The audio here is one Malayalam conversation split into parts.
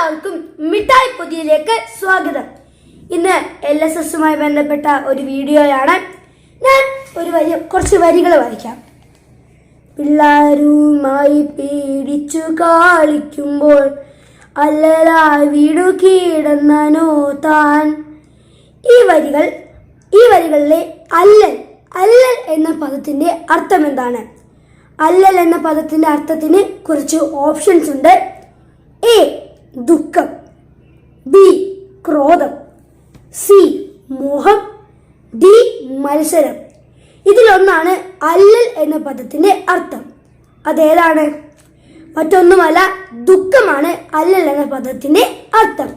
എല്ലാവർക്കും മിഠായി പൊതിയിലേക്ക് സ്വാഗതം. ഇന്ന് LSSുമായി ബന്ധപ്പെട്ട ഒരു വീഡിയോയാണ്. ഞാൻ കുറച്ച് വരികൾ വായിക്കാം. പിള്ളാരുമായി പീഡിച്ചു കളിക്കുമ്പോൾ അല്ലലായി വീടു കീടന്നനോ താൻ. ഈ വരികളിലെ അല്ലൽ എന്ന പദത്തിന്റെ അർത്ഥം എന്താണ്? അല്ലൽ എന്ന പദത്തിന്റെ അർത്ഥത്തിന് കുറച്ച് ഓപ്ഷൻസ് ഉണ്ട്. എ ദുഃഖം, ബി ക്രോധം, സി മോഹം, ഡി മത്സരം. ഇതിലൊന്നാണ് അല്ലൽ എന്ന പദത്തിന്റെ അർത്ഥം. അതേതാണ്? മറ്റൊന്നുമല്ല, ദുഃഖമാണ് അല്ലൽ എന്ന പദത്തിന്റെ അർത്ഥം.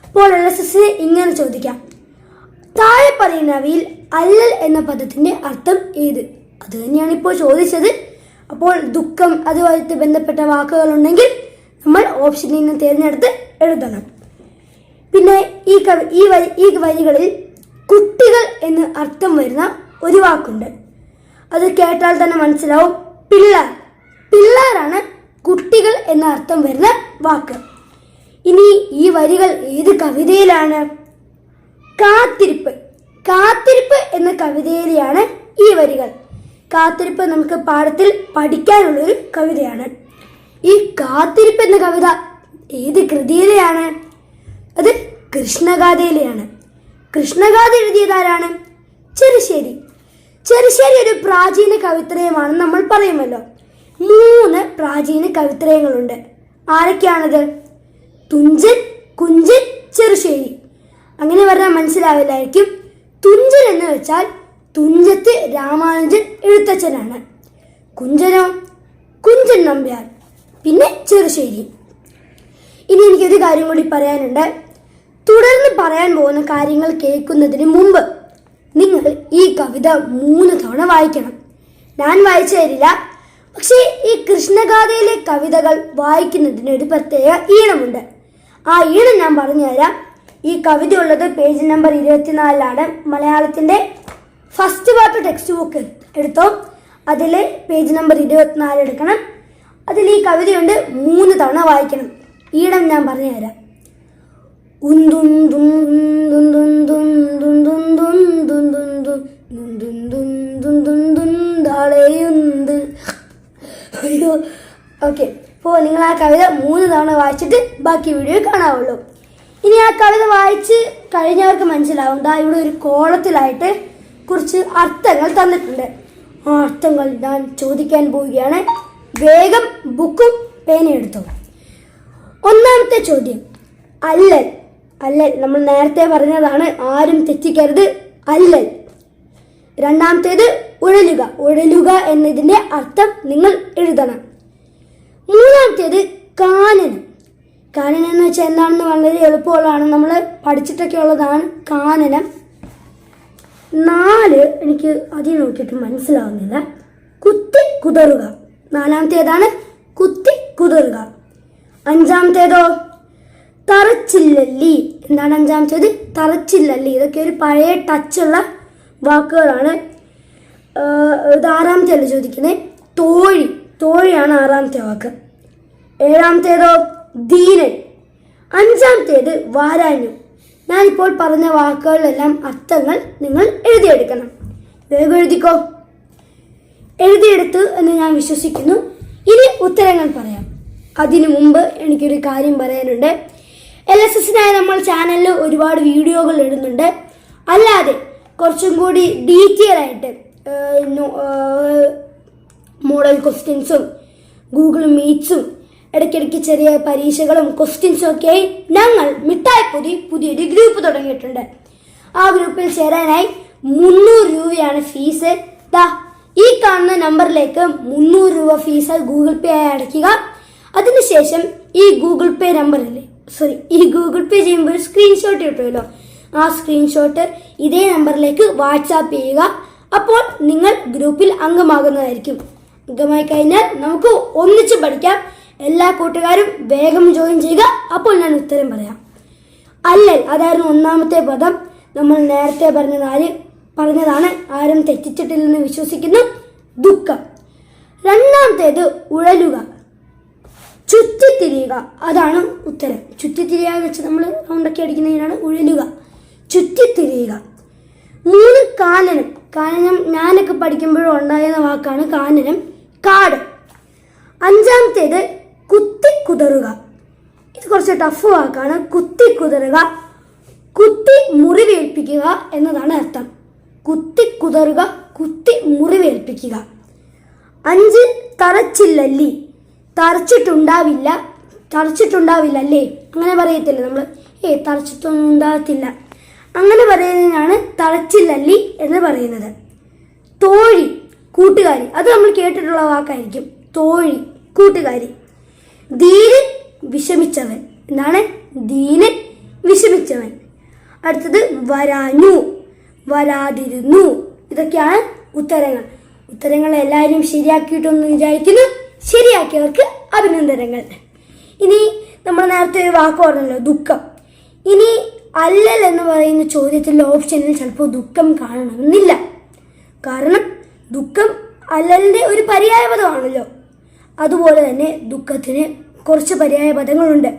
അപ്പോൾ LSSന് ഇങ്ങനെ ചോദിക്കാം, താഴെ പറയുന്നവയിൽ അല്ലൽ എന്ന പദത്തിന്റെ അർത്ഥം ഏത്? അത് തന്നെയാണ് ഇപ്പോൾ ചോദിച്ചത്. അപ്പോൾ ദുഃഖം അതുമായിട്ട് ബന്ധപ്പെട്ട വാക്കുകൾ ഉണ്ടെങ്കിൽ നമ്മൾ ഓപ്ഷനിൽ നിന്ന് തിരഞ്ഞെടുത്ത് എഴുതണം. പിന്നെ ഈ വരികളിൽ കുട്ടികൾ എന്ന് അർത്ഥം വരുന്ന ഒരു വാക്കുണ്ട്. അത് കേട്ടാൽ തന്നെ മനസ്സിലാവും. പിള്ളാരാണ് കുട്ടികൾ എന്ന അർത്ഥം വരുന്ന വാക്ക്. ഇനി ഈ വരികൾ ഏത് കവിതയിലാണ്? കാത്തിരിപ്പ് എന്ന കവിതയിലാണ് ഈ വരികൾ. കാത്തിരിപ്പ് നമുക്ക് പാഠത്തിൽ പഠിക്കാനുള്ളൊരു കവിതയാണ്. ഈ കാത്തിരിപ്പ് എന്ന കവിത ഏത് കൃതിയിലെയാണ്? അത് കൃഷ്ണഗാഥയിലെയാണ്. കൃഷ്ണഗാഥ എഴുതിയതാരാണ്? ചെറുശ്ശേരി ഒരു പ്രാചീന കവിത്രയമാണെന്ന് നമ്മൾ പറയുമല്ലോ. 3 പ്രാചീന കവിത്രയങ്ങളുണ്ട്. ആരൊക്കെയാണത്? തുഞ്ചൻ, കുഞ്ചൻ, ചെറുശ്ശേരി. അങ്ങനെ പറഞ്ഞാൽ മനസ്സിലാവില്ലായിരിക്കും. തുഞ്ചൻ എന്ന് വെച്ചാൽ തുഞ്ചത്ത് രാമാനുജൻ എഴുത്തച്ഛനാണ്. കുഞ്ചനോ? കുഞ്ചൻ നമ്പ്യാർ. പിന്നെ ചെറുശ്ശേരി. ഇനി എനിക്കൊരു കാര്യം കൂടി പറയാനുണ്ട്. തുടർന്ന് പറയാൻ പോകുന്ന കാര്യങ്ങൾ കേൾക്കുന്നതിന് മുമ്പ് നിങ്ങൾ ഈ കവിത 3 തവണ വായിക്കണം. ഞാൻ വായിച്ചു തരില്ല, പക്ഷേ ഈ കൃഷ്ണഗാഥയിലെ കവിതകൾ വായിക്കുന്നതിന് ഒരു പ്രത്യേക ഈണമുണ്ട്. ആ ഈണം ഞാൻ പറഞ്ഞു തരാം. ഈ കവിത ഉള്ളത് പേജ് നമ്പർ 24 മലയാളത്തിന്റെ ഫസ്റ്റ് പാർട്ട് ടെക്സ്റ്റ് ബുക്ക് എടുത്തോ. അതിൽ പേജ് നമ്പർ 24 എടുക്കണം. അതിൽ ഈ കവിതയുണ്ട്. 3 തവണ വായിക്കണം. ഈടം ഞാൻ പറഞ്ഞു തരാം. അയ്യോ, ഓക്കെ. അപ്പോൾ നിങ്ങൾ ആ കവിത 3 തവണ വായിച്ചിട്ട് ബാക്കി വീഡിയോ കാണാവുള്ളൂ. ഇനി ആ കവിത വായിച്ച് കഴിഞ്ഞവർക്ക് മനസ്സിലാവും. ഇവിടെ ഒരു കോളത്തിലായിട്ട് കുറച്ച് അർത്ഥങ്ങൾ തന്നിട്ടുണ്ട്. ആ അർത്ഥങ്ങൾ ഞാൻ ചോദിക്കാൻ പോവുകയാണ്. വേഗം ബുക്കും പേനയും എടുത്തു. ഒന്നാമത്തെ ചോദ്യം, അല്ലൽ നമ്മൾ നേരത്തെ പറഞ്ഞതാണ്, ആരും തെറ്റിക്കരുത്. അല്ലൽ. രണ്ടാമത്തേത് ഉഴലുക എന്നതിന്റെ അർത്ഥം നിങ്ങൾ എഴുതണം. മൂന്നാമത്തേത് കാനനം എന്ന് വെച്ചാൽ എന്താണെന്ന് വളരെ എളുപ്പമുള്ളതാണ്, നമ്മൾ പഠിച്ചിട്ടൊക്കെ ഉള്ളതാണ് കാനനം. 4 എനിക്ക് അധികം നോക്കിയിട്ട് മനസ്സിലാവുന്നില്ല. കുത്തി കുതറുക. 4ാമത്തേതാണ് കുത്തി കുതറുക. 5ാമത്തേതോ തറച്ചില്ലല്ലി. എന്താണ് 5ാമത്തേത്? തറച്ചില്ലല്ലി. ഇതൊക്കെ ഒരു പഴയ ടച്ചുള്ള വാക്കുകളാണ്. ഇത് 6ാമത്തെയല്ല ചോദിക്കുന്നത്. തോഴിയാണ് 6ാമത്തെ വാക്ക്. 7ാമത്തേതോ ദീനൻ. 5ാമത്തേത് വാരാന്യം. ഞാനിപ്പോൾ പറഞ്ഞ വാക്കുകളിലെല്ലാം അർത്ഥങ്ങൾ നിങ്ങൾ എഴുതിയെടുക്കണം. വേഗം എഴുതിക്കോ. എഴുതിയെടുത്തു എന്ന് ഞാൻ വിശ്വസിക്കുന്നു. ഇനി ഉത്തരങ്ങൾ പറയാം. അതിനു മുമ്പ് എനിക്കൊരു കാര്യം പറയാനുണ്ട്. LSSനായി നമ്മൾ ചാനലിൽ ഒരുപാട് വീഡിയോകൾ ഇടുന്നുണ്ട്. അല്ലാതെ കുറച്ചും കൂടി ഡീറ്റെയിൽ ആയിട്ട് മോഡൽ ക്വസ്റ്റ്യൻസും ഗൂഗിൾ മീറ്റ്സും ഇടയ്ക്കിടയ്ക്ക് ചെറിയ പരീക്ഷകളും ക്വസ്റ്റ്യൻസും ഒക്കെയായി ഞങ്ങൾ മിഠായി പൊതി പുതിയൊരു ഗ്രൂപ്പ് തുടങ്ങിയിട്ടുണ്ട്. ആ ഗ്രൂപ്പിൽ ചേരാനായി 300 രൂപയാണ് ഫീസ്. ഈ കാണുന്ന നമ്പറിലേക്ക് 300 രൂപ ഫീസ് ഗൂഗിൾ പേ ആയി അടയ്ക്കുക. അതിനുശേഷം ഈ ഗൂഗിൾ പേ ചെയ്യുമ്പോൾ ഒരു സ്ക്രീൻഷോട്ട് കിട്ടുമല്ലോ. ആ സ്ക്രീൻഷോട്ട് ഇതേ നമ്പറിലേക്ക് വാട്സാപ്പ് ചെയ്യുക. അപ്പോൾ നിങ്ങൾ ഗ്രൂപ്പിൽ അംഗമാകുന്നതായിരിക്കും. അംഗമായി കഴിഞ്ഞാൽ നമുക്ക് ഒന്നിച്ച് പഠിക്കാം. എല്ലാ കൂട്ടുകാരും വേഗം ജോയിൻ ചെയ്യുക. അപ്പോൾ ഞാൻ ഉത്തരം പറയാം. അല്ലൽ അതായിരുന്നു 1ാമത്തെ പദം. നമ്മൾ നേരത്തെ പറഞ്ഞതാണ്. ആരും തെറ്റിച്ചിട്ടില്ലെന്ന് വിശ്വസിക്കുന്നു. ദുഃഖം. 2ാമത്തേത് ഉഴലുക. ചുറ്റിത്തിരിയുക, അതാണ് ഉത്തരം. ചുറ്റിത്തിരിയുക എന്ന് വെച്ചാൽ നമ്മൾ റൗണ്ടൊക്കെ അടിക്കുന്നതിനാണ് ഉഴലുക. ചുറ്റിത്തിരിയുക. 3 കാനനം. കാനനം ഞാനൊക്കെ പഠിക്കുമ്പോഴും ഉണ്ടായിരുന്ന വാക്കാണ് കാനനം. കാട്. 5-ാമത്തേത് കുത്തിക്കുതറുക. ഇത് കുറച്ച് ടഫ് വാക്കാണ്. കുത്തിക്കുതറുക. കുത്തി മുറിവേൽപ്പിക്കുക എന്നതാണ് അർത്ഥം. കുത്തിക്കുതറുക, കുത്തി മുറിവേൽപ്പിക്കുക. 5 തറച്ചില്ലല്ലി. തറച്ചിട്ടുണ്ടാവില്ലല്ലേ, അങ്ങനെ പറയത്തില്ല നമ്മൾ. തറച്ചിട്ടൊന്നും ഉണ്ടാകത്തില്ല, അങ്ങനെ പറയുന്നതിനാണ് തറച്ചില്ലല്ലി എന്ന് പറയുന്നത്. തോഴി, കൂട്ടുകാരി. അത് നമ്മൾ കേട്ടിട്ടുള്ള വാക്കായിരിക്കും. തോഴി, കൂട്ടുകാരി. ധീരൻ, വിഷമിച്ചവൻ. എന്താണ്? ധീരൻ, വിഷമിച്ചവൻ. അടുത്തത് വരാഞ്ഞു, വരാതിരുന്നു. ഇതൊക്കെയാണ് ഉത്തരങ്ങൾ. ഉത്തരങ്ങൾ എല്ലാവരും ശരിയാക്കിയിട്ടെന്ന് വിചാരിക്കുന്നു. ശരിയാക്കിയവർക്ക് അഭിനന്ദനങ്ങൾ. ഇനി നമ്മൾ നേരത്തെ ഒരു വാക്ക് പറഞ്ഞല്ലോ, ദുഃഖം. ഇനി അല്ലൽ എന്ന് പറയുന്ന ചോദ്യത്തിലെ ഓപ്ഷനിൽ ചിലപ്പോൾ ദുഃഖം കാണണമെന്നില്ല. കാരണം ദുഃഖം അല്ലലിൻ്റെ ഒരു പര്യായ പദമാണല്ലോ. അതുപോലെ തന്നെ ദുഃഖത്തിന് കുറച്ച് പര്യായ പദങ്ങളുണ്ട്.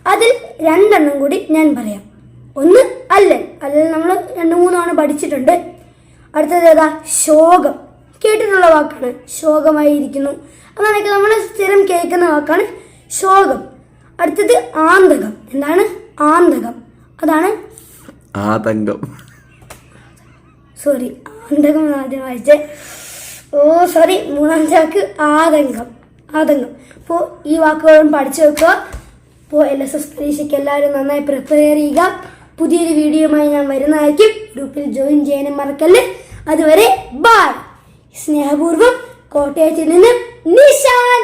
അതിൽ 2 കൂടി ഞാൻ പറയാം. ഒന്ന് അല്ലൽ. അല്ലൽ നമ്മൾ 2-3 തവണ പഠിച്ചിട്ടുണ്ട്. അടുത്തത് ഏതാ? ശോകം. കേട്ടിട്ടുള്ള വാക്കാണ്. ശോകമായിരിക്കുന്നു, അങ്ങനെയൊക്കെ നമ്മൾ സ്ഥിരം കേൾക്കുന്ന വാക്കാണ് ശോകം. അടുത്തത് ആന്തകം. എന്താണ്? ആന്തകം. അതാണ് ആതങ്കം. സോറി, ആന്തകം ആദ്യം വായിച്ചേ. സോറി, 3-ാമത്തെ വാക്ക് ആതങ്കം. ആതങ്കം. അപ്പോൾ ഈ വാക്കുകളും പഠിച്ചു വെക്കുക. അപ്പോൾ LSS പരീക്ഷയ്ക്ക് എല്ലാവരും നന്നായി പ്രിപ്പയർ ചെയ്യുക. പുതിയൊരു വീഡിയോയുമായി ഞാൻ വരുന്നതായിരിക്കും. ഗ്രൂപ്പിൽ ജോയിൻ ചെയ്യാനും മറക്കല്ലേ. അതുവരെ ബൈ. സ്നേഹപൂർവ്വം കോട്ടയത്തിൽ നിന്ന് നിഷാൻ.